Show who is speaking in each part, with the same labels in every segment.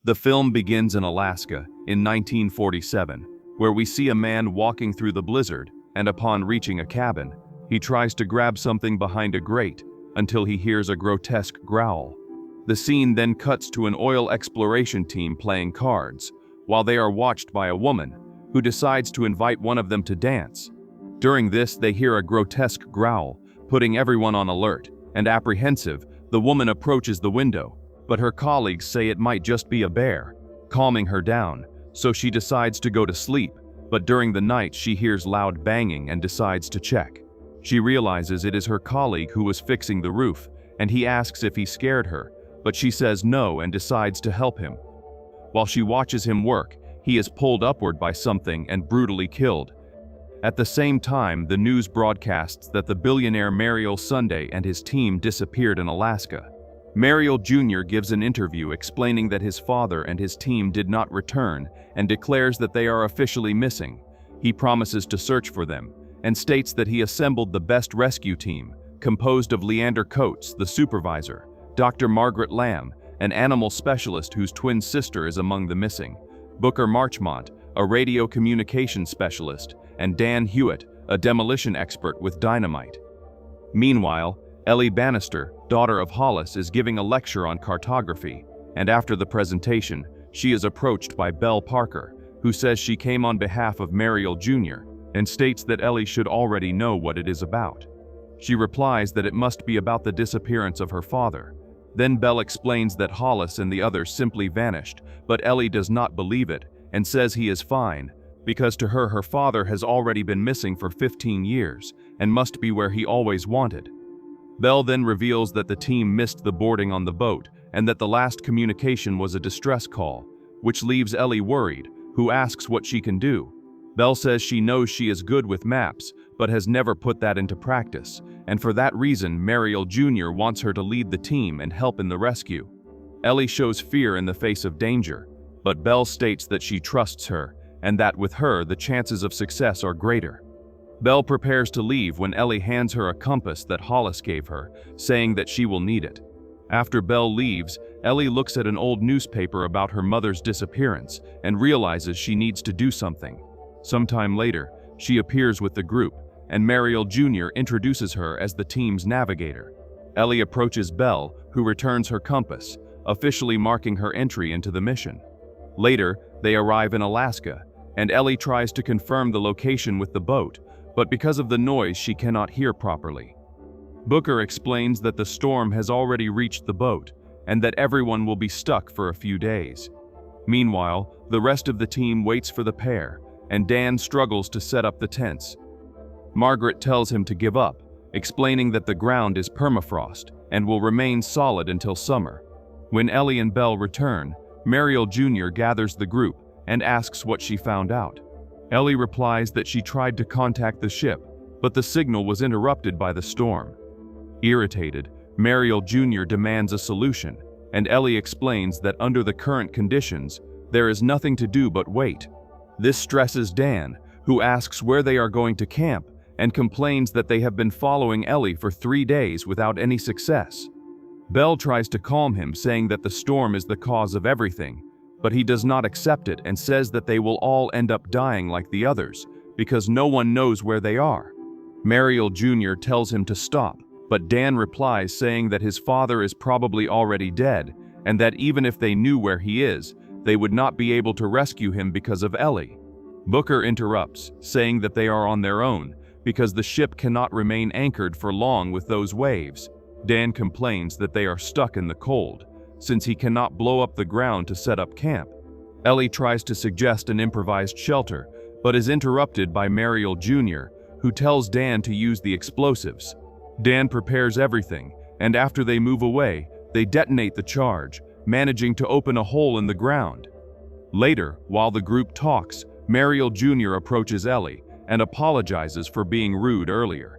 Speaker 1: The film begins in Alaska in 1947, where we see a man walking through the blizzard, and upon reaching a cabin, he tries to grab something behind a grate until he hears a grotesque growl. The scene then cuts to an oil exploration team playing cards, while they are watched by a woman who decides to invite one of them to dance. During this, they hear a grotesque growl, putting everyone on alert, and apprehensive, the woman approaches the window, but her colleagues say it might just be a bear, calming her down, so she decides to go to sleep, but during the night she hears loud banging and decides to check. She realizes it is her colleague who was fixing the roof, and he asks if he scared her, but she says no and decides to help him. While she watches him work, he is pulled upward by something and brutally killed. At the same time, the news broadcasts that the billionaire Mariel Sunday and his team disappeared in Alaska. Mariel Jr. gives an interview explaining that his father and his team did not return and declares that they are officially missing. He promises to search for them and states that he assembled the best rescue team, composed of Leander Coates, the supervisor, Dr. Margaret Lamb, an animal specialist whose twin sister is among the missing, Booker Marchmont, a radio communications specialist, and Dan Hewitt, a demolition expert with dynamite. Meanwhile, Ellie Bannister, daughter of Hollis, is giving a lecture on cartography, and after the presentation, she is approached by Belle Parker, who says she came on behalf of Mariel Jr. and states that Ellie should already know what it is about. She replies that it must be about the disappearance of her father. Then Belle explains that Hollis and the others simply vanished, but Ellie does not believe it and says he is fine, because to her father has already been missing for 15 years and must be where he always wanted. Belle then reveals that the team missed the boarding on the boat and that the last communication was a distress call, which leaves Ellie worried, who asks what she can do. Belle says she knows she is good with maps, but has never put that into practice, and for that reason Mariel Jr. wants her to lead the team and help in the rescue. Ellie shows fear in the face of danger, but Belle states that she trusts her, and that with her the chances of success are greater. Belle prepares to leave when Ellie hands her a compass that Hollis gave her, saying that she will need it. After Belle leaves, Ellie looks at an old newspaper about her mother's disappearance and realizes she needs to do something. Sometime later, she appears with the group, and Mariel Jr. introduces her as the team's navigator. Ellie approaches Belle, who returns her compass, officially marking her entry into the mission. Later, they arrive in Alaska, and Ellie tries to confirm the location with the boat, but because of the noise she cannot hear properly. Booker explains that the storm has already reached the boat, and that everyone will be stuck for a few days. Meanwhile, the rest of the team waits for the pair, and Dan struggles to set up the tents. Margaret tells him to give up, explaining that the ground is permafrost and will remain solid until summer. When Ellie and Belle return, Mariel Jr. gathers the group and asks what she found out. Ellie replies that she tried to contact the ship, but the signal was interrupted by the storm. Irritated, Mariel Jr. demands a solution, and Ellie explains that under the current conditions, there is nothing to do but wait. This stresses Dan, who asks where they are going to camp, and complains that they have been following Ellie for 3 days without any success. Belle tries to calm him, saying that the storm is the cause of everything, but he does not accept it and says that they will all end up dying like the others, because no one knows where they are. Mariel Jr. tells him to stop, but Dan replies saying that his father is probably already dead, and that even if they knew where he is, they would not be able to rescue him because of Ellie. Booker interrupts, saying that they are on their own, because the ship cannot remain anchored for long with those waves. Dan complains that they are stuck in the cold, since he cannot blow up the ground to set up camp. Ellie tries to suggest an improvised shelter, but is interrupted by Mariel Jr., who tells Dan to use the explosives. Dan prepares everything, and after they move away, they detonate the charge, managing to open a hole in the ground. Later, while the group talks, Mariel Jr. approaches Ellie and apologizes for being rude earlier.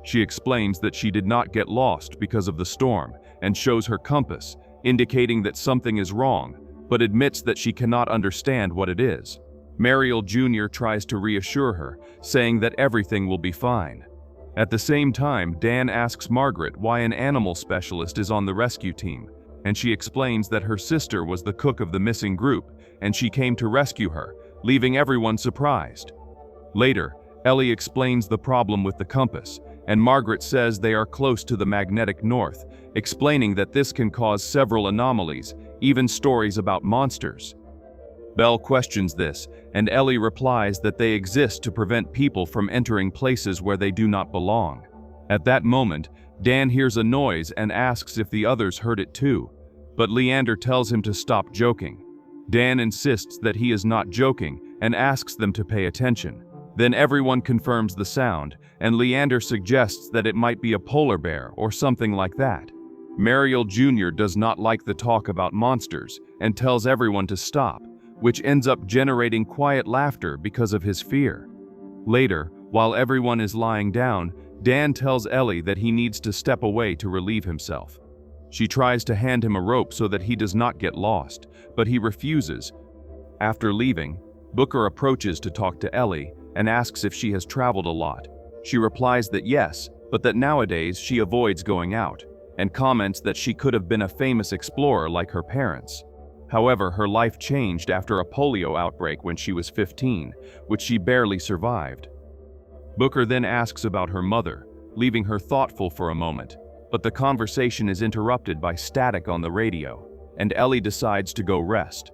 Speaker 1: She explains that she did not get lost because of the storm and shows her compass, indicating that something is wrong, but admits that she cannot understand what it is. Mariel Jr. tries to reassure her, saying that everything will be fine. At the same time, Dan asks Margaret why an animal specialist is on the rescue team, and she explains that her sister was the cook of the missing group, and she came to rescue her, leaving everyone surprised. Later, Ellie explains the problem with the compass, and Margaret says they are close to the magnetic north, explaining that this can cause several anomalies, even stories about monsters. Belle questions this, and Ellie replies that they exist to prevent people from entering places where they do not belong. At that moment, Dan hears a noise and asks if the others heard it too, but Leander tells him to stop joking. Dan insists that he is not joking and asks them to pay attention. Then everyone confirms the sound, and Leander suggests that it might be a polar bear or something like that. Mariel Jr. does not like the talk about monsters and tells everyone to stop, which ends up generating quiet laughter because of his fear. Later, while everyone is lying down, Dan tells Ellie that he needs to step away to relieve himself. She tries to hand him a rope so that he does not get lost, but he refuses. After leaving, Booker approaches to talk to Ellie and asks if she has traveled a lot. She replies that yes, but that nowadays she avoids going out, and comments that she could have been a famous explorer like her parents. However, her life changed after a polio outbreak when she was 15, which she barely survived. Booker then asks about her mother, leaving her thoughtful for a moment, but the conversation is interrupted by static on the radio, and Ellie decides to go rest.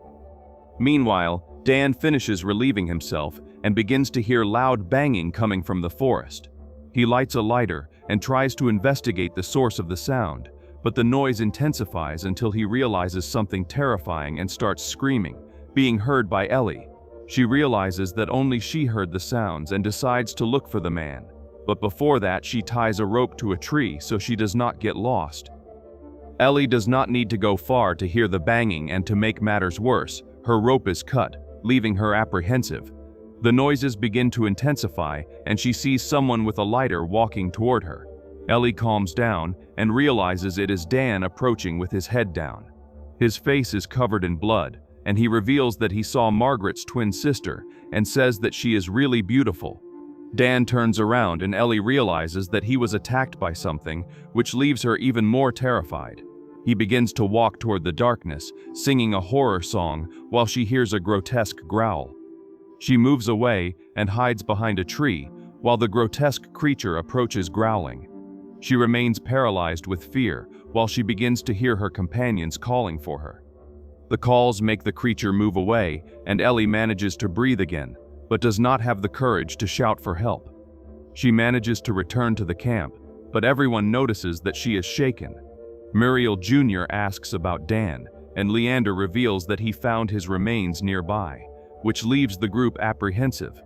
Speaker 1: Meanwhile, Dan finishes relieving himself and begins to hear loud banging coming from the forest. He lights a lighter and tries to investigate the source of the sound, but the noise intensifies until he realizes something terrifying and starts screaming, being heard by Ellie. She realizes that only she heard the sounds and decides to look for the man, but before that she ties a rope to a tree so she does not get lost. Ellie does not need to go far to hear the banging, and to make matters worse, her rope is cut, leaving her apprehensive. The noises begin to intensify, and she sees someone with a lighter walking toward her. Ellie calms down and realizes it is Dan approaching with his head down. His face is covered in blood, and he reveals that he saw Margaret's twin sister and says that she is really beautiful. Dan turns around and Ellie realizes that he was attacked by something, which leaves her even more terrified. He begins to walk toward the darkness, singing a horror song while she hears a grotesque growl. She moves away and hides behind a tree while the grotesque creature approaches growling. She remains paralyzed with fear while she begins to hear her companions calling for her. The calls make the creature move away, and Ellie manages to breathe again, but does not have the courage to shout for help. She manages to return to the camp, but everyone notices that she is shaken. Muriel Jr. asks about Dan, and Leander reveals that he found his remains nearby, which leaves the group apprehensive.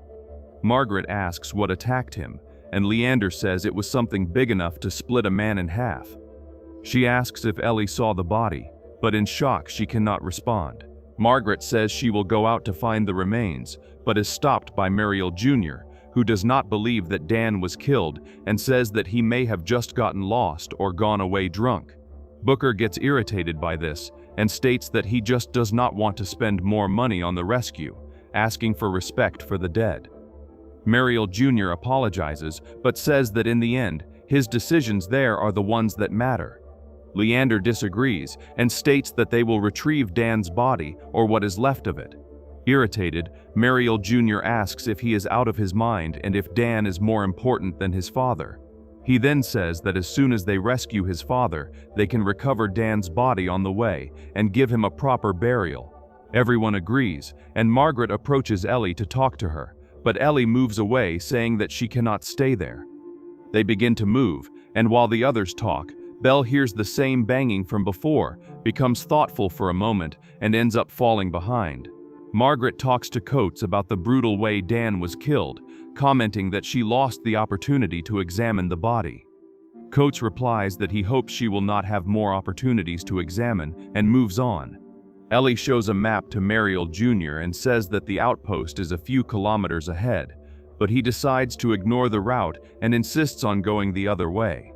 Speaker 1: Margaret asks what attacked him, and Leander says it was something big enough to split a man in half. She asks if Ellie saw the body, but in shock she cannot respond. Margaret says she will go out to find the remains, but is stopped by Muriel Jr., who does not believe that Dan was killed and says that he may have just gotten lost or gone away drunk. Booker gets irritated by this and states that he just does not want to spend more money on the rescue, asking for respect for the dead. Muriel Jr. apologizes, but says that in the end, his decisions there are the ones that matter. Leander disagrees and states that they will retrieve Dan's body or what is left of it. Irritated, Muriel Jr. asks if he is out of his mind and if Dan is more important than his father. He then says that as soon as they rescue his father, they can recover Dan's body on the way and give him a proper burial. Everyone agrees, and Margaret approaches Ellie to talk to her, but Ellie moves away, saying that she cannot stay there. They begin to move, and while the others talk, Belle hears the same banging from before, becomes thoughtful for a moment, and ends up falling behind. Margaret talks to Coates about the brutal way Dan was killed, commenting that she lost the opportunity to examine the body. Coates replies that he hopes she will not have more opportunities to examine and moves on. Ellie shows a map to Muriel Jr. and says that the outpost is a few kilometers ahead, but he decides to ignore the route and insists on going the other way.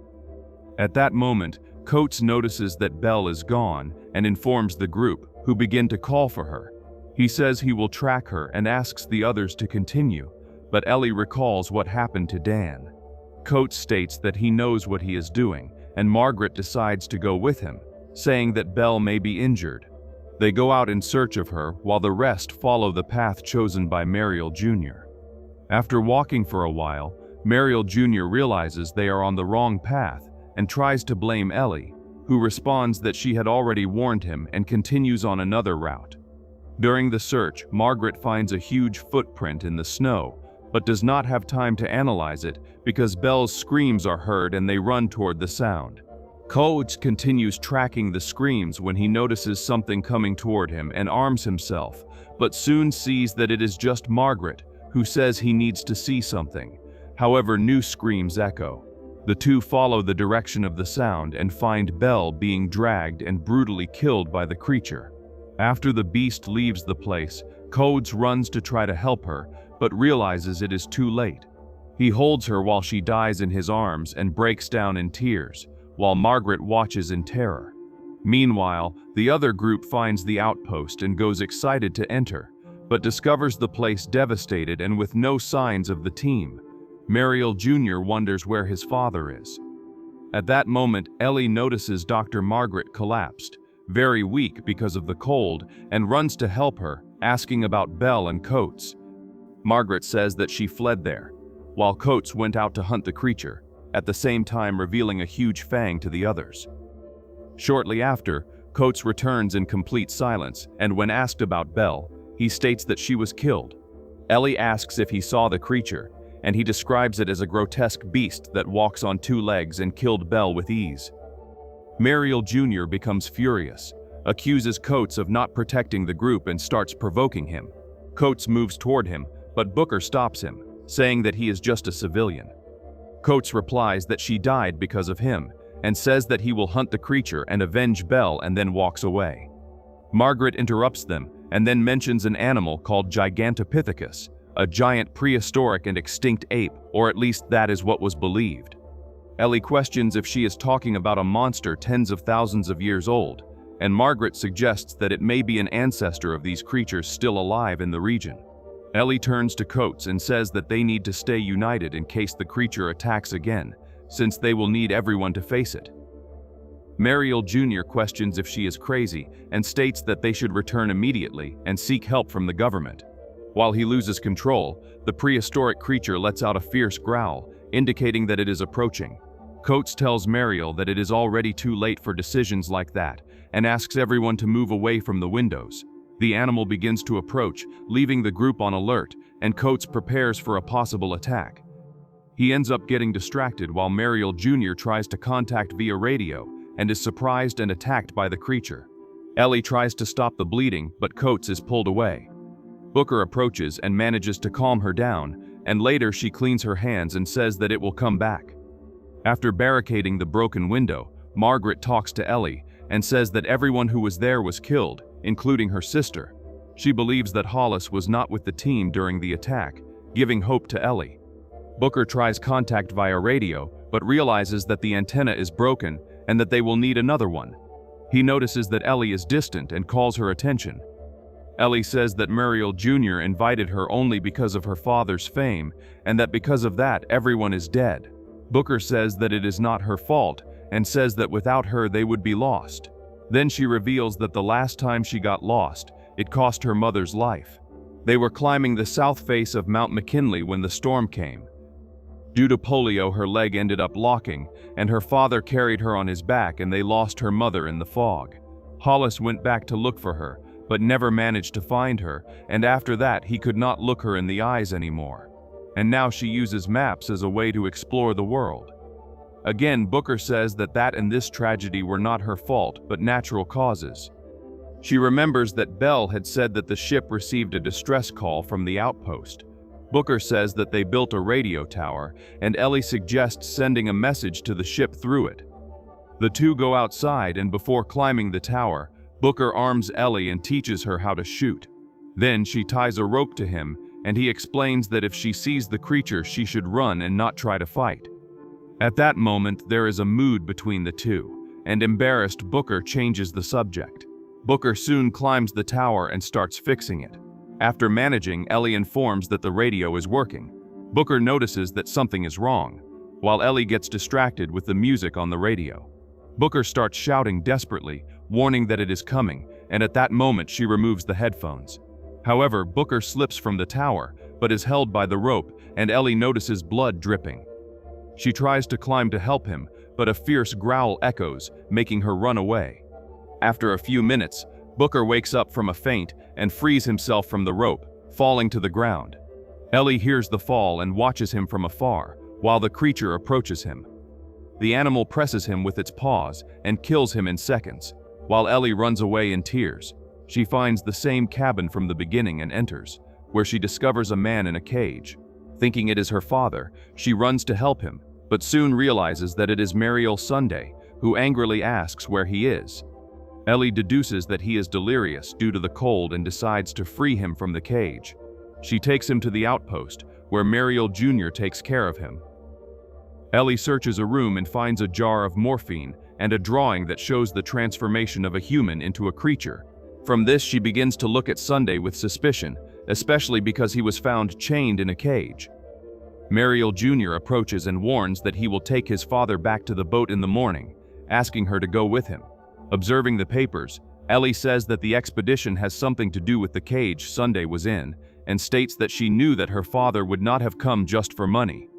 Speaker 1: At that moment, Coates notices that Belle is gone and informs the group, who begin to call for her. He says he will track her and asks the others to continue, but Ellie recalls what happened to Dan. Coates states that he knows what he is doing, and Margaret decides to go with him, saying that Belle may be injured. They go out in search of her while the rest follow the path chosen by Mariel Jr. After walking for a while, Mariel Jr. realizes they are on the wrong path and tries to blame Ellie, who responds that she had already warned him and continues on another route. During the search, Margaret finds a huge footprint in the snow, but does not have time to analyze it because Belle's screams are heard and they run toward the sound. Coates continues tracking the screams when he notices something coming toward him and arms himself, but soon sees that it is just Margaret, who says he needs to see something. However, new screams echo. The two follow the direction of the sound and find Belle being dragged and brutally killed by the creature. After the beast leaves the place, Coates runs to try to help her, but realizes it is too late. He holds her while she dies in his arms and breaks down in tears, while Margaret watches in terror. Meanwhile, the other group finds the outpost and goes excited to enter, but discovers the place devastated and with no signs of the team. Mariel Jr. wonders where his father is. At that moment, Ellie notices Dr. Margaret collapsed, very weak because of the cold, and runs to help her, asking about Belle and Coates. Margaret says that she fled there, while Coates went out to hunt the creature, at the same time revealing a huge fang to the others. Shortly after, Coates returns in complete silence, and when asked about Belle, he states that she was killed. Ellie asks if he saw the creature, and he describes it as a grotesque beast that walks on two legs and killed Belle with ease. Mariel Jr. becomes furious, accuses Coates of not protecting the group and starts provoking him. Coates moves toward him, but Booker stops him, saying that he is just a civilian. Coates replies that she died because of him, and says that he will hunt the creature and avenge Belle and then walks away. Margaret interrupts them and then mentions an animal called Gigantopithecus, a giant prehistoric and extinct ape, or at least that is what was believed. Ellie questions if she is talking about a monster tens of thousands of years old, and Margaret suggests that it may be an ancestor of these creatures still alive in the region. Ellie turns to Coates and says that they need to stay united in case the creature attacks again, since they will need everyone to face it. Mariel Jr. questions if she is crazy and states that they should return immediately and seek help from the government. While he loses control, the prehistoric creature lets out a fierce growl, indicating that it is approaching. Coates tells Mariel that it is already too late for decisions like that and asks everyone to move away from the windows. The animal begins to approach, leaving the group on alert, and Coates prepares for a possible attack. He ends up getting distracted while Mariel Jr. tries to contact via radio and is surprised and attacked by the creature. Ellie tries to stop the bleeding, but Coates is pulled away. Booker approaches and manages to calm her down, and later she cleans her hands and says that it will come back. After barricading the broken window, Margaret talks to Ellie and says that everyone who was there was killed, including her sister. She believes that Hollis was not with the team during the attack, giving hope to Ellie. Booker tries contact via radio, but realizes that the antenna is broken and that they will need another one. He notices that Ellie is distant and calls her attention. Ellie says that Mariel Jr. invited her only because of her father's fame, and that because of that everyone is dead. Booker says that it is not her fault, and says that without her they would be lost. Then she reveals that the last time she got lost, it cost her mother's life. They were climbing the south face of Mount McKinley when the storm came. Due to polio, her leg ended up locking, and her father carried her on his back and they lost her mother in the fog. Hollis went back to look for her, but never managed to find her, and after that he could not look her in the eyes anymore. And now she uses maps as a way to explore the world. Again, Booker says that and this tragedy were not her fault, but natural causes. She remembers that Belle had said that the ship received a distress call from the outpost. Booker says that they built a radio tower, and Ellie suggests sending a message to the ship through it. The two go outside, and before climbing the tower, Booker arms Ellie and teaches her how to shoot. Then she ties a rope to him, and he explains that if she sees the creature, she should run and not try to fight. At that moment, there is a mood between the two, and embarrassed Booker changes the subject. Booker soon climbs the tower and starts fixing it. After managing, Ellie informs that the radio is working. Booker notices that something is wrong, while Ellie gets distracted with the music on the radio. Booker starts shouting desperately, warning that it is coming, and at that moment she removes the headphones. However, Booker slips from the tower, but is held by the rope, and Ellie notices blood dripping. She tries to climb to help him, but a fierce growl echoes, making her run away. After a few minutes, Booker wakes up from a faint and frees himself from the rope, falling to the ground. Ellie hears the fall and watches him from afar, while the creature approaches him. The animal presses him with its paws and kills him in seconds, while Ellie runs away in tears. She finds the same cabin from the beginning and enters, where she discovers a man in a cage. Thinking it is her father, she runs to help him, but soon realizes that it is Mariel Sunday, who angrily asks where he is. Ellie deduces that he is delirious due to the cold and decides to free him from the cage. She takes him to the outpost, where Mariel Jr. takes care of him. Ellie searches a room and finds a jar of morphine and a drawing that shows the transformation of a human into a creature. From this, she begins to look at Sunday with suspicion, especially because he was found chained in a cage. Mariel Jr. approaches and warns that he will take his father back to the boat in the morning, asking her to go with him. Observing the papers, Ellie says that the expedition has something to do with the cage Sunday was in, and states that she knew that her father would not have come just for money.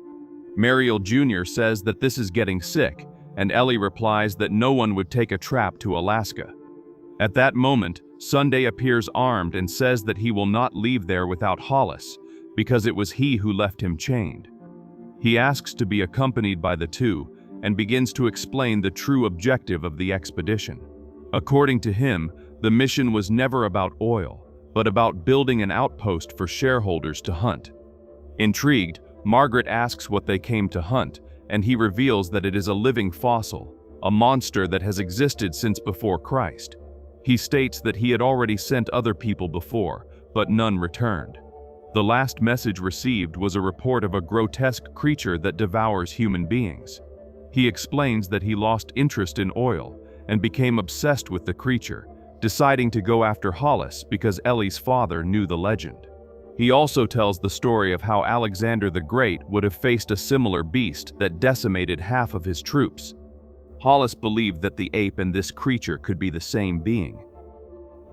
Speaker 1: Mariel Jr. says that this is getting sick, and Ellie replies that no one would take a trap to Alaska. At that moment, Sunday appears armed and says that he will not leave there without Hollis, because it was he who left him chained. He asks to be accompanied by the two and begins to explain the true objective of the expedition. According to him, the mission was never about oil, but about building an outpost for shareholders to hunt. Intrigued, Margaret asks what they came to hunt, and he reveals that it is a living fossil, a monster that has existed since before Christ. He states that he had already sent other people before, but none returned. The last message received was a report of a grotesque creature that devours human beings. He explains that he lost interest in oil and became obsessed with the creature, deciding to go after Hollis because Ellie's father knew the legend. He also tells the story of how Alexander the Great would have faced a similar beast that decimated half of his troops. Hollis believed that the ape and this creature could be the same being.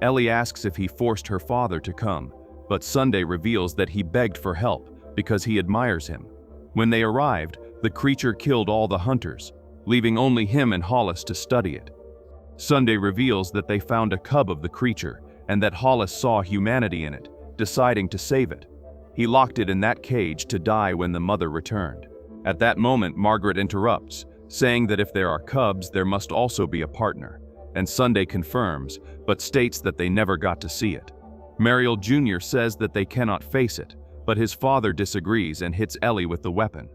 Speaker 1: Ellie asks if he forced her father to come, but Sunday reveals that he begged for help because he admires him. When they arrived, the creature killed all the hunters, leaving only him and Hollis to study it. Sunday reveals that they found a cub of the creature and that Hollis saw humanity in it, deciding to save it. He locked it in that cage to die when the mother returned. At that moment, Margaret interrupts, saying that if there are cubs, there must also be a partner, and Sunday confirms, but states that they never got to see it. Mariel Jr. says that they cannot face it, but his father disagrees and hits Ellie with the weapon.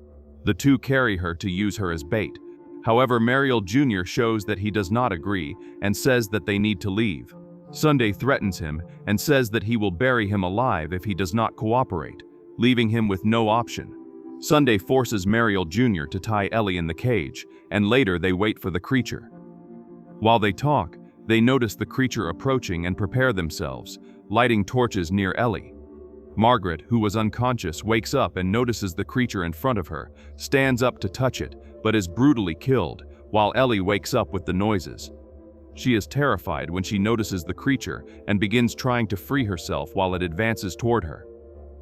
Speaker 1: The two carry her to use her as bait. However, Mariel Jr. shows that he does not agree and says that they need to leave. Sunday threatens him and says that he will bury him alive if he does not cooperate, leaving him with no option. Sunday forces Mariel Jr. to tie Ellie in the cage, and later they wait for the creature. While they talk, they notice the creature approaching and prepare themselves, lighting torches near Ellie. Margaret, who was unconscious, wakes up and notices the creature in front of her, stands up to touch it, but is brutally killed, while Ellie wakes up with the noises. She is terrified when she notices the creature and begins trying to free herself while it advances toward her.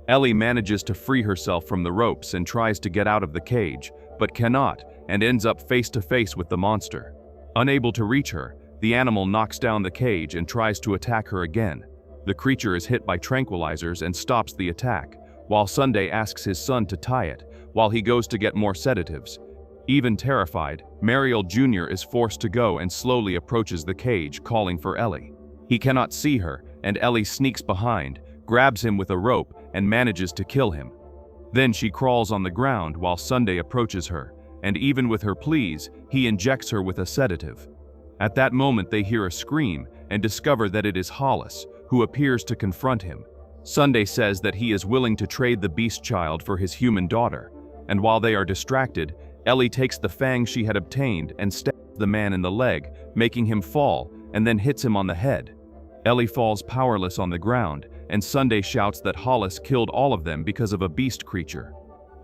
Speaker 1: Ellie manages to free herself from the ropes and tries to get out of the cage, but cannot and ends up face to face with the monster. Unable to reach her, the animal knocks down the cage and tries to attack her again. The creature is hit by tranquilizers and stops the attack, while Sunday asks his son to tie it, while he goes to get more sedatives. Even terrified, Mariel Jr. is forced to go and slowly approaches the cage, calling for Ellie. He cannot see her, and Ellie sneaks behind, grabs him with a rope, and manages to kill him. Then she crawls on the ground while Sunday approaches her, and even with her pleas, he injects her with a sedative. At that moment they hear a scream and discover that it is Hollis, who appears to confront him. Sunday says that he is willing to trade the beast child for his human daughter, and while they are distracted, Ellie takes the fang she had obtained and stabs the man in the leg, making him fall, and then hits him on the head. Ellie falls powerless on the ground, and Sunday shouts that Hollis killed all of them because of a beast creature.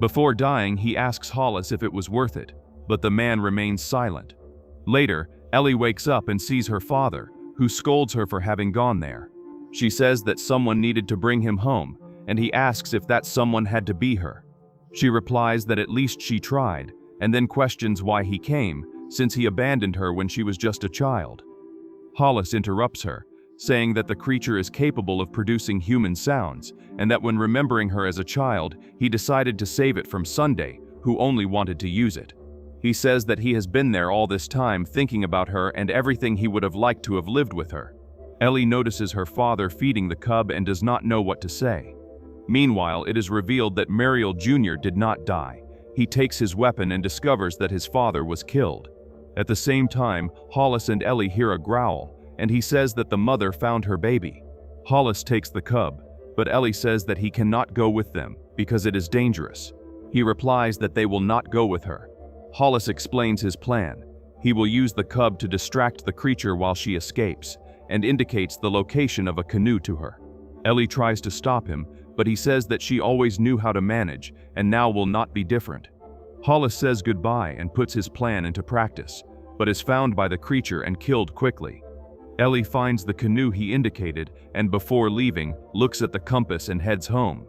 Speaker 1: Before dying, he asks Hollis if it was worth it, but the man remains silent. Later, Ellie wakes up and sees her father, who scolds her for having gone there. She says that someone needed to bring him home, and he asks if that someone had to be her. She replies that at least she tried, and then questions why he came, since he abandoned her when she was just a child. Hollis interrupts her, saying that the creature is capable of producing human sounds, and that when remembering her as a child, he decided to save it from Sunday, who only wanted to use it. He says that he has been there all this time thinking about her and everything he would have liked to have lived with her. Ellie notices her father feeding the cub and does not know what to say. Meanwhile, it is revealed that Mariel Jr. did not die. He takes his weapon and discovers that his father was killed. At the same time, Hollis and Ellie hear a growl, and he says that the mother found her baby. Hollis takes the cub, but Ellie says that he cannot go with them because it is dangerous. He replies that they will not go with her. Hollis explains his plan. He will use the cub to distract the creature while she escapes, and indicates the location of a canoe to her. Ellie tries to stop him, but he says that she always knew how to manage, and now will not be different. Hollis says goodbye and puts his plan into practice, but is found by the creature and killed quickly. Ellie finds the canoe he indicated, and before leaving, looks at the compass and heads home.